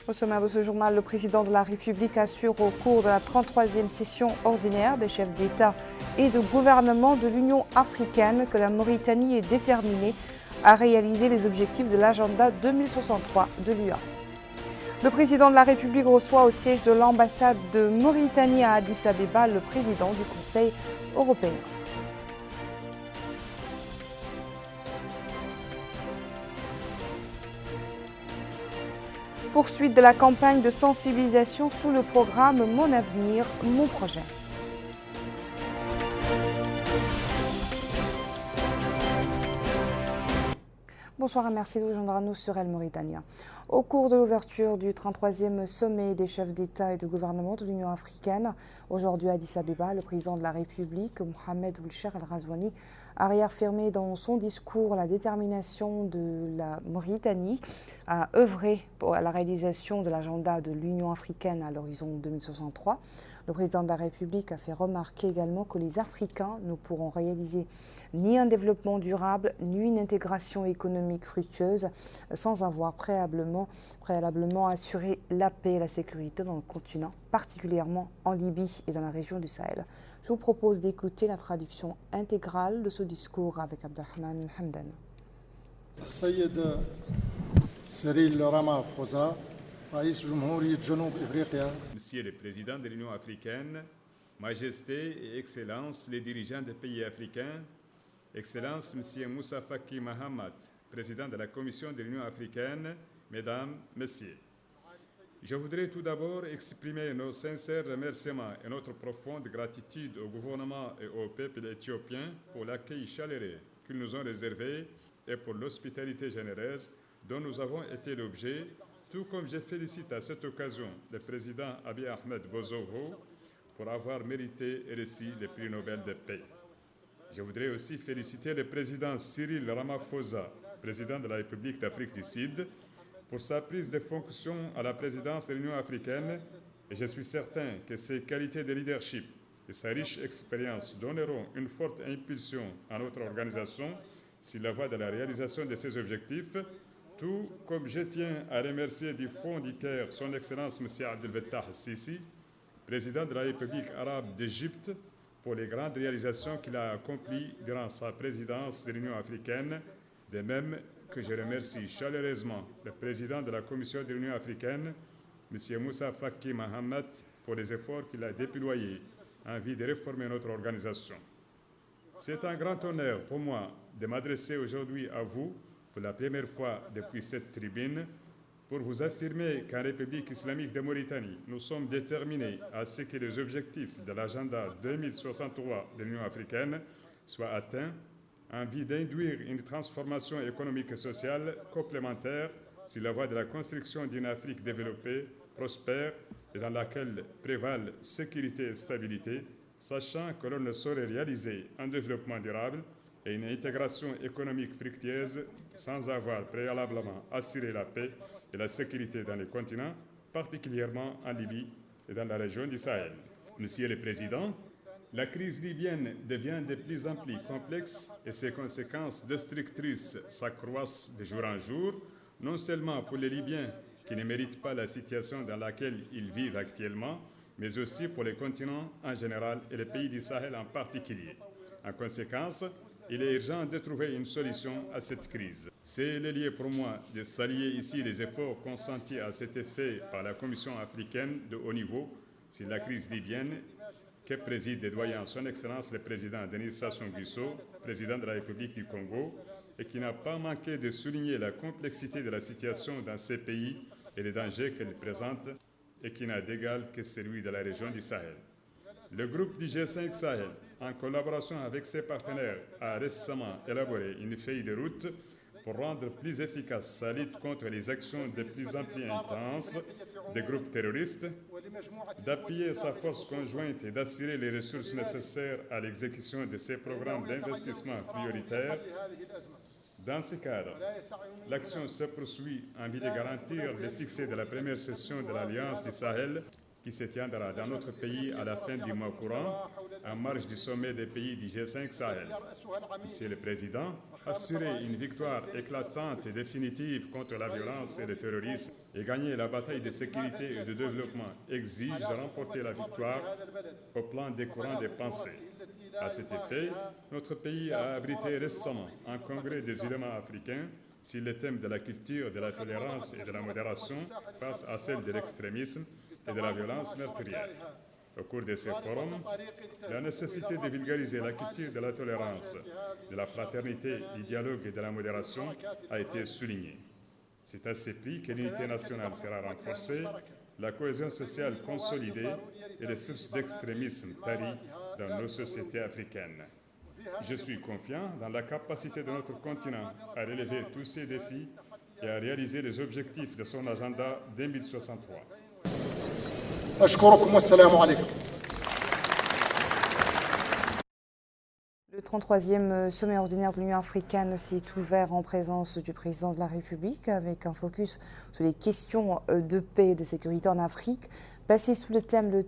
Au sommaire de ce journal, le président de la République assure au cours de la 33e session ordinaire des chefs d'État et de gouvernement de l'Union africaine que la Mauritanie est déterminée à réaliser les objectifs de l'agenda 2063 de l'UA. Le président de la République reçoit au siège de l'ambassade de Mauritanie à Addis Abeba le président du Conseil européen. Poursuite de la campagne de sensibilisation sous le programme Mon avenir, mon projet. Bonsoir et merci de rejoindre nous sur El Mauritania. Au cours de l'ouverture du 33e sommet des chefs d'État et de gouvernement de l'Union africaine, aujourd'hui à Addis Abeba, le président de la République, Mohamed Ould Cheikh Al Ghazouani, a réaffirmé dans son discours la détermination de la Mauritanie à œuvrer à la réalisation de l'agenda de l'Union africaine à l'horizon 2063. Le président de la République a fait remarquer également que les Africains ne pourront réaliser ni un développement durable, ni une intégration économique fructueuse sans avoir préalablement assuré la paix et la sécurité dans le continent, particulièrement en Libye et dans la région du Sahel. Je vous propose d'écouter la traduction intégrale de ce discours avec Abdelrahman Hamdan. السيد سيريل رامافوزا رئيس جمهورية جنوب إفريقيا. Monsieur le Président de l'Union africaine, Majesté et Excellences les dirigeants des pays africains, Excellence Monsieur Moussa Faki Mahamat, Président de la Commission de l'Union africaine, Mesdames, Messieurs. Je voudrais tout d'abord exprimer nos sincères remerciements et notre profonde gratitude au gouvernement et au peuple éthiopien pour l'accueil chaleureux qu'ils nous ont réservé et pour l'hospitalité généreuse dont nous avons été l'objet, tout comme je félicite à cette occasion le président Abiy Ahmed Bozovo pour avoir mérité et reçu le prix Nobel de paix. Je voudrais aussi féliciter le président Cyril Ramaphosa, président de la République d'Afrique du Sud, pour sa prise de fonction à la présidence de l'Union africaine, et je suis certain que ses qualités de leadership et sa riche expérience donneront une forte impulsion à notre organisation sur la voie de la réalisation de ses objectifs, tout comme je tiens à remercier du fond du cœur son Excellence M. Abdel Fattah al-Sisi, président de la République arabe d'Égypte, pour les grandes réalisations qu'il a accomplies durant sa présidence de l'Union africaine, de même que je remercie chaleureusement le président de la Commission de l'Union africaine, M. Moussa Faki Mahamat, pour les efforts qu'il a déployés en vue de réformer notre organisation. C'est un grand honneur pour moi de m'adresser aujourd'hui à vous pour la première fois depuis cette tribune pour vous affirmer qu'en République islamique de Mauritanie, nous sommes déterminés à ce que les objectifs de l'agenda 2063 de l'Union africaine soient atteints en vue d'induire une transformation économique et sociale complémentaire sur la voie de la construction d'une Afrique développée, prospère et dans laquelle prévalent sécurité et stabilité, sachant que l'on ne saurait réaliser un développement durable et une intégration économique fructueuse sans avoir préalablement assuré la paix et la sécurité dans les continents, particulièrement en Libye et dans la région du Sahel. Monsieur le Président, la crise libyenne devient de plus en plus complexe et ses conséquences destructrices s'accroissent de jour en jour, non seulement pour les Libyens qui ne méritent pas la situation dans laquelle ils vivent actuellement, mais aussi pour les continents en général et les pays du Sahel en particulier. En conséquence, il est urgent de trouver une solution à cette crise. C'est le lieu pour moi de saluer ici les efforts consentis à cet effet par la Commission africaine de haut niveau sur la crise libyenne que préside et doyen son Excellence le président Denis Sassou Nguesso, président de la République du Congo, et qui n'a pas manqué de souligner la complexité de la situation dans ces pays et les dangers qu'elle présente et qui n'a d'égal que celui de la région du Sahel. Le groupe du G5 Sahel, en collaboration avec ses partenaires, a récemment élaboré une feuille de route pour rendre plus efficace sa lutte contre les actions de plus en plus intenses des groupes terroristes, d'appuyer sa force conjointe et d'assurer les ressources nécessaires à l'exécution de ses programmes d'investissement prioritaires. Dans ce cadre, l'action se poursuit en vue de garantir le succès de la première session de l'Alliance du Sahel qui se tiendra dans notre pays à la fin du mois courant, en marge du sommet des pays du G5 Sahel. Monsieur le Président, assurer une victoire éclatante et définitive contre la violence et le terrorisme et gagner la bataille de sécurité et de développement exige de remporter la victoire au plan des courants des pensées. À cet effet, notre pays a abrité récemment un congrès des ulémas africains sur les thèmes de la culture, de la tolérance et de la modération face à celle de l'extrémisme et de la violence meurtrière. Au cours de ces forums, la nécessité de vulgariser la culture de la tolérance, de la fraternité, du dialogue et de la modération a été soulignée. C'est à ce prix que l'unité nationale sera renforcée, la cohésion sociale consolidée et les sources d'extrémisme taries dans nos sociétés africaines. Je suis confiant dans la capacité de notre continent à relever tous ces défis et à réaliser les objectifs de son agenda 2063. أشكركم والسلام عليكم. Le 33e sommet ordinaire de l'Union africaine s'est ouvert en présence du président de la République avec un focus sur les questions de paix et de sécurité en Afrique. Placé sous le thème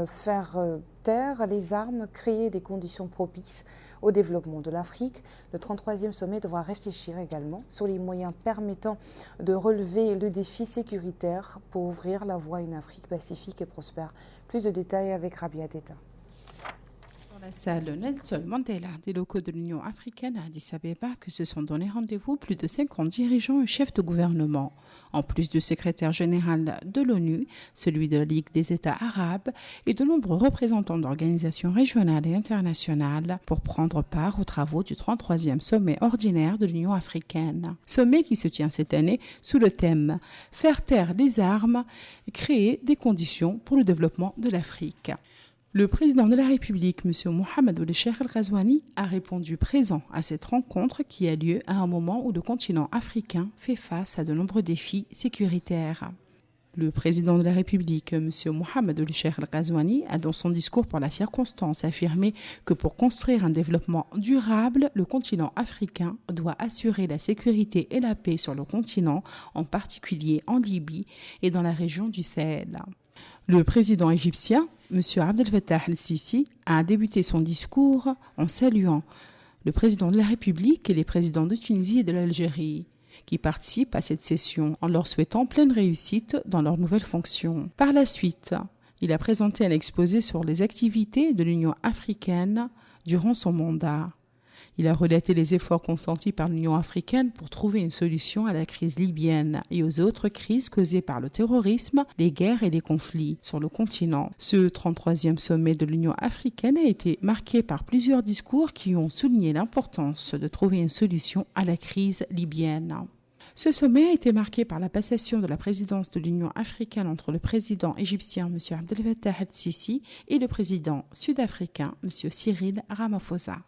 faire taire les armes, créer des conditions propices au développement de l'Afrique. Le 33e sommet devra réfléchir également sur les moyens permettant de relever le défi sécuritaire pour ouvrir la voie à une Afrique pacifique et prospère. Plus de détails avec Rabia Deta. Dans la salle Nelson Mandela des locaux de l'Union africaine à Addis Abeba que se sont donné rendez-vous plus de 50 dirigeants et chefs de gouvernement. En plus du secrétaire général de l'ONU, celui de la Ligue des États arabes et de nombreux représentants d'organisations régionales et internationales pour prendre part aux travaux du 33e sommet ordinaire de l'Union africaine. Sommet qui se tient cette année sous le thème « Faire taire les armes, créer des conditions pour le développement de l'Afrique ». Le président de la République, M. Mohamed Ould Cheikh El Ghazouani, a répondu présent à cette rencontre qui a lieu à un moment où le continent africain fait face à de nombreux défis sécuritaires. Le président de la République, M. Mohamed Ould Cheikh El Ghazouani, a dans son discours pour la circonstance affirmé que pour construire un développement durable, le continent africain doit assurer la sécurité et la paix sur le continent, en particulier en Libye et dans la région du Sahel. Le président égyptien, M. Abdel Fattah el-Sisi, a débuté son discours en saluant le président de la République et les présidents de Tunisie et de l'Algérie qui participent à cette session en leur souhaitant pleine réussite dans leurs nouvelles fonctions. Par la suite, il a présenté un exposé sur les activités de l'Union africaine durant son mandat. Il a relaté les efforts consentis par l'Union africaine pour trouver une solution à la crise libyenne et aux autres crises causées par le terrorisme, les guerres et les conflits sur le continent. Ce 33e sommet de l'Union africaine a été marqué par plusieurs discours qui ont souligné l'importance de trouver une solution à la crise libyenne. Ce sommet a été marqué par la passation de la présidence de l'Union africaine entre le président égyptien M. Abdel Fattah el-Sisi et le président sud-africain M. Cyril Ramaphosa.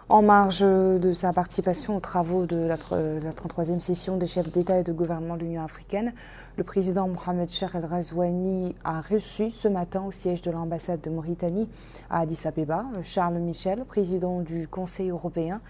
En marge de sa participation aux travaux de la 33e session des chefs d'État et de gouvernement de l'Union africaine, le président Mohamed Cheikh El Ghazouani a reçu ce matin au siège de l'ambassade de Mauritanie à Addis Abeba Charles Michel, président du Conseil européen.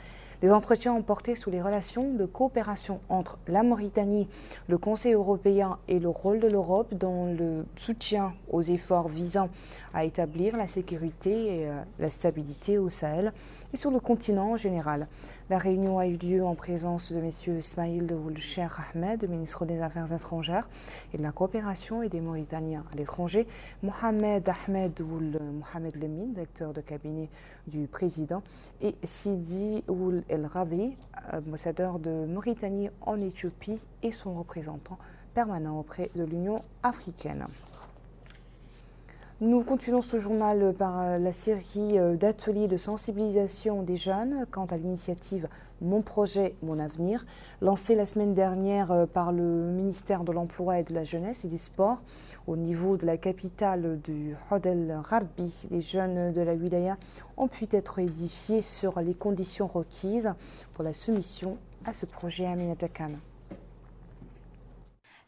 Les entretiens ont porté sur les relations de coopération entre la Mauritanie, le Conseil européen et le rôle de l'Europe dans le soutien aux efforts visant à établir la sécurité et la stabilité au Sahel et sur le continent en général. La réunion a eu lieu en présence de M. Ismail Ould Cheikh Ahmed, ministre des Affaires étrangères et de la coopération et des Mauritaniens à l'étranger, Mohamed Ahmed Ould Mohamed Lemine, directeur de cabinet du président, et Sidi Ould El Radi, ambassadeur de Mauritanie en Éthiopie et son représentant permanent auprès de l'Union africaine. Nous continuons ce journal par la série d'ateliers de sensibilisation des jeunes quant à l'initiative Mon projet, mon avenir, lancée la semaine dernière par le ministère de l'Emploi et de la Jeunesse et des Sports au niveau de la capitale du Hod El Gharbi. Les jeunes de la wilaya ont pu être édifiés sur les conditions requises pour la soumission à ce projet. Aminata Khan.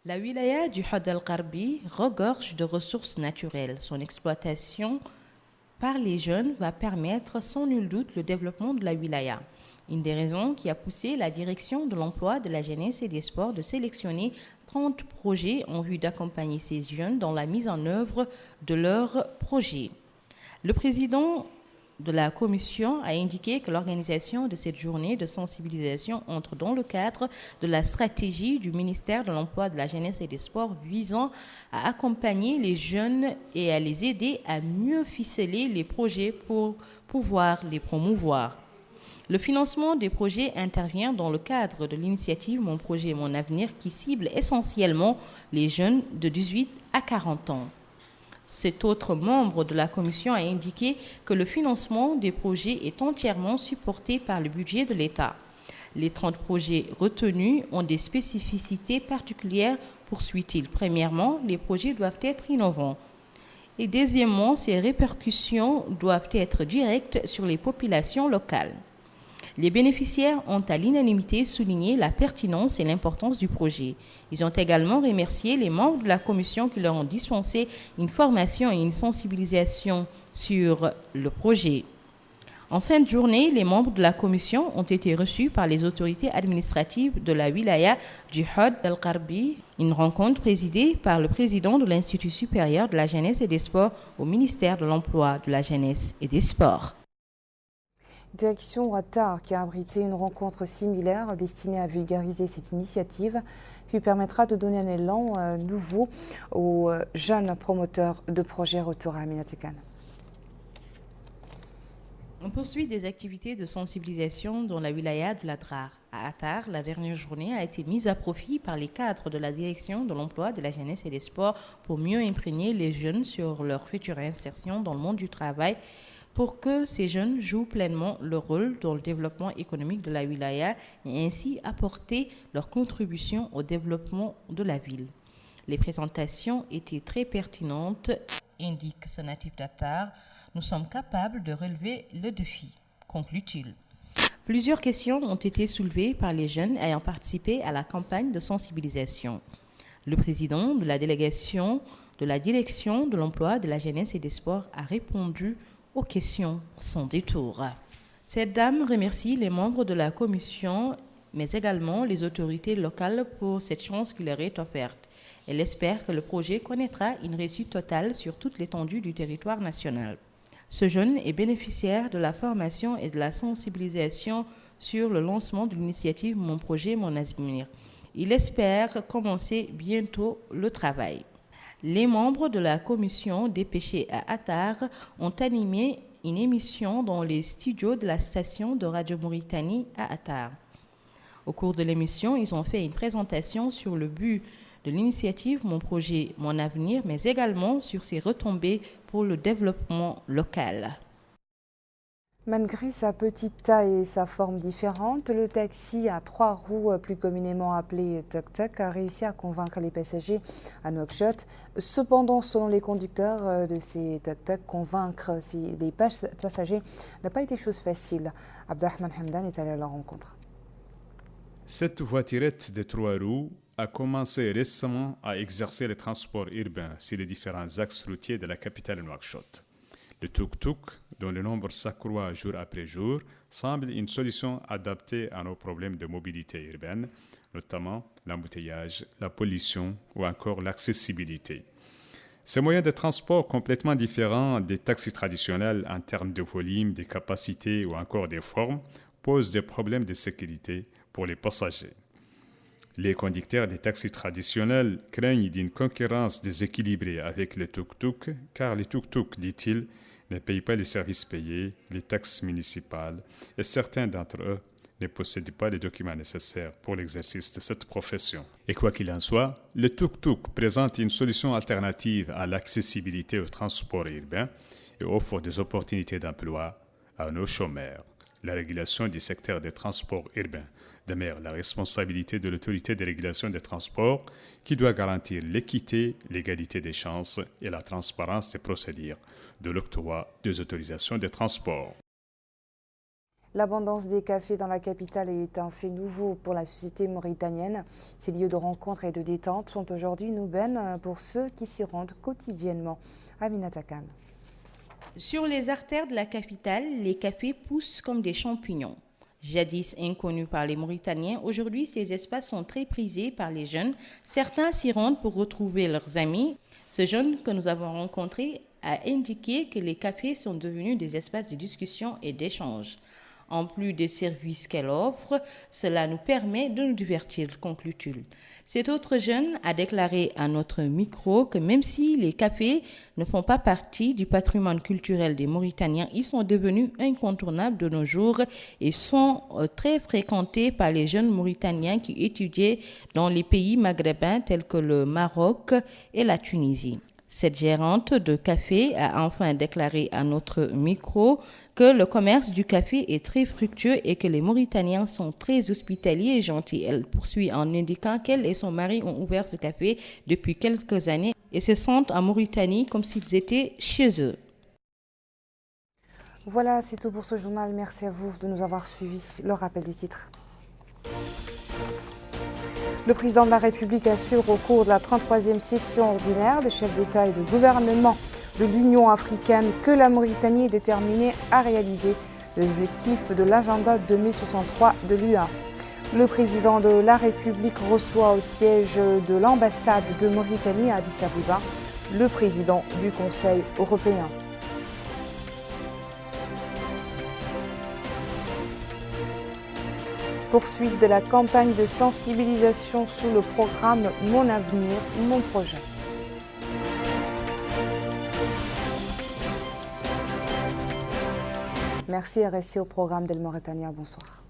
La wilaya du Hod El Gharbi regorge de ressources naturelles. Son exploitation par les jeunes va permettre sans nul doute le développement de la wilaya. Une des raisons qui a poussé la direction de l'emploi, de la jeunesse et des sports de sélectionner 30 projets en vue d'accompagner ces jeunes dans la mise en œuvre de leurs projets. Le président de la commission a indiqué que l'organisation de cette journée de sensibilisation entre dans le cadre de la stratégie du ministère de l'Emploi, de la Jeunesse et des Sports visant à accompagner les jeunes et à les aider à mieux ficeler les projets pour pouvoir les promouvoir. Le financement des projets intervient dans le cadre de l'initiative Mon projet, mon avenir qui cible essentiellement les jeunes de 18 à 40 ans. Cet autre membre de la commission a indiqué que le financement des projets est entièrement supporté par le budget de l'État. Les 30 projets retenus ont des spécificités particulières, poursuit-il. Premièrement, les projets doivent être innovants. Et deuxièmement, ces répercussions doivent être directes sur les populations locales. Les bénéficiaires ont à l'unanimité souligné la pertinence et l'importance du projet. Ils ont également remercié les membres de la commission qui leur ont dispensé une formation et une sensibilisation sur le projet. En fin de journée, les membres de la commission ont été reçus par les autorités administratives de la wilaya du Had el-Gharbi, une rencontre présidée par le président de l'Institut supérieur de la jeunesse et des sports au ministère de l'Emploi, de la jeunesse et des sports. Direction Ouattara qui a abrité une rencontre similaire destinée à vulgariser cette initiative qui permettra de donner un élan nouveau aux jeunes promoteurs de projets. Retour à Aminata Kane. On poursuit des activités de sensibilisation dans la wilaya de l'Adrar. À Attar, la dernière journée a été mise à profit par les cadres de la direction de l'emploi, de la jeunesse et des sports pour mieux imprégner les jeunes sur leur future insertion dans le monde du travail, pour que ces jeunes jouent pleinement leur rôle dans le développement économique de la wilaya et ainsi apporter leur contribution au développement de la ville. Les présentations étaient très pertinentes, indique ce natif d'Attar. Nous sommes capables de relever le défi, conclut-il. Plusieurs questions ont été soulevées par les jeunes ayant participé à la campagne de sensibilisation. Le président de la délégation de la direction de l'emploi, de la jeunesse et des sports a répondu aux questions sans détour. Cette dame remercie les membres de la commission, mais également les autorités locales pour cette chance qui leur est offerte. Elle espère que le projet connaîtra une réussite totale sur toute l'étendue du territoire national. Ce jeune est bénéficiaire de la formation et de la sensibilisation sur le lancement de l'initiative Mon projet, mon avenir. Il espère commencer bientôt le travail. Les membres de la commission dépêchés à Attar ont animé une émission dans les studios de la station de Radio Mauritanie à Attar. Au cours de l'émission, ils ont fait une présentation sur le but de l'initiative Mon projet, mon avenir, mais également sur ses retombées pour le développement local. Malgré sa petite taille et sa forme différente, le taxi à 3 roues, plus communément appelé tuk-tuk, a réussi à convaincre les passagers à Nouakchott. Cependant, selon les conducteurs de ces tuk-tuk, convaincre les passagers n'a pas été chose facile. Abdelrahman Hamdan est allé à leur rencontre. Cette voiturette de 3 roues a commencé récemment à exercer le transport urbain sur les différents axes routiers de la capitale Nouakchott. Le tuk-tuk, dont le nombre s'accroît jour après jour, semble une solution adaptée à nos problèmes de mobilité urbaine, notamment l'embouteillage, la pollution ou encore l'accessibilité. Ces moyens de transport complètement différents des taxis traditionnels en termes de volume, de capacité ou encore de forme posent des problèmes de sécurité pour les passagers. Les conducteurs des taxis traditionnels craignent d'une concurrence déséquilibrée avec les tuk-tuk, car les tuk-tuk, dit-il, ne payent pas les services payés, les taxes municipales, et certains d'entre eux ne possèdent pas les documents nécessaires pour l'exercice de cette profession. Et quoi qu'il en soit, le tuk-tuk présente une solution alternative à l'accessibilité au transport urbain et offre des opportunités d'emploi à nos chômeurs. La régulation du secteur des transports urbains demeure la responsabilité de l'autorité de régulation des transports qui doit garantir l'équité, l'égalité des chances et la transparence des procédures de l'octroi des autorisations de transport. L'abondance des cafés dans la capitale est un fait nouveau pour la société mauritanienne. Ces lieux de rencontre et de détente sont aujourd'hui une aubaine pour ceux qui s'y rendent quotidiennement. Aminata Kane. Sur les artères de la capitale, les cafés poussent comme des champignons. Jadis inconnus par les Mauritaniens, aujourd'hui ces espaces sont très prisés par les jeunes. Certains s'y rendent pour retrouver leurs amis. Ce jeune que nous avons rencontré a indiqué que les cafés sont devenus des espaces de discussion et d'échange. En plus des services qu'elle offre, cela nous permet de nous divertir, conclut-il. Cet autre jeune a déclaré à notre micro que même si les cafés ne font pas partie du patrimoine culturel des Mauritaniens, ils sont devenus incontournables de nos jours et sont très fréquentés par les jeunes Mauritaniens qui étudiaient dans les pays maghrébins tels que le Maroc et la Tunisie. Cette gérante de café a enfin déclaré à notre micro que le commerce du café est très fructueux et que les Mauritaniens sont très hospitaliers et gentils. Elle poursuit en indiquant qu'elle et son mari ont ouvert ce café depuis quelques années et se sentent en Mauritanie comme s'ils étaient chez eux. Voilà, c'est tout pour ce journal. Merci à vous de nous avoir suivis. Le rappel des titres. Le président de la République assure au cours de la 33e session ordinaire des chefs d'État et de gouvernement de l'Union africaine que la Mauritanie est déterminée à réaliser l'objectif de l'agenda 2063 de l'UA. Le président de la République reçoit au siège de l'ambassade de Mauritanie à Addis Abeba le président du Conseil européen. Poursuite de la campagne de sensibilisation sous le programme Mon avenir, mon projet. Merci et restez au programme d'El Mauritania. Bonsoir.